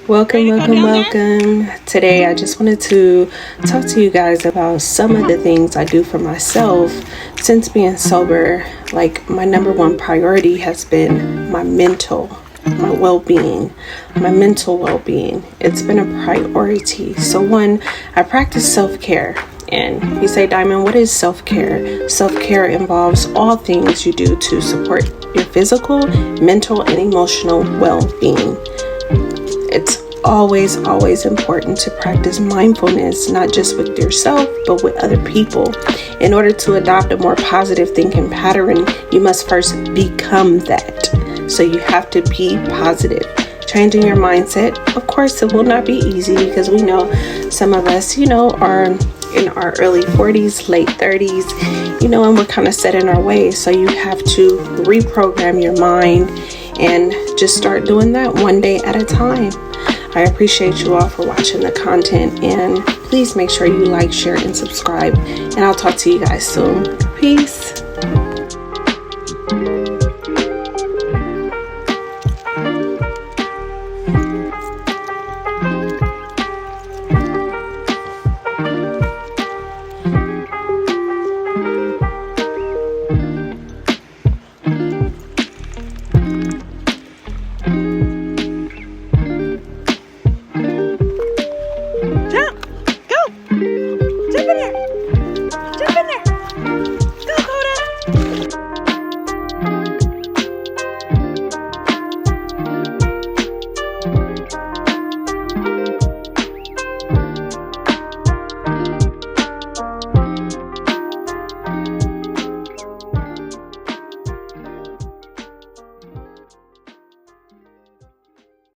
Welcome. Today, I just wanted to talk to you guys about some of the things I do for myself since being sober. Like, my number one priority has been my mental well-being. It's been a priority. So one, I practice self-care. And you say, Diamond, what is self-care? Self-care involves all things you do to support your physical, mental, and emotional well-being. It's always important to practice mindfulness, not just with yourself, but with other people. In order to adopt a more positive thinking pattern, you must first become that. So you have to be positive. Changing your mindset, of course, it will not be easy because we know some of us, are in our early 40s, late 30s, and we're kind of set in our ways. So you have to reprogram your mind and just start doing that one day at a time. I appreciate you all for watching the content, and please make sure you like, share, and subscribe. And I'll talk to you guys soon. Peace.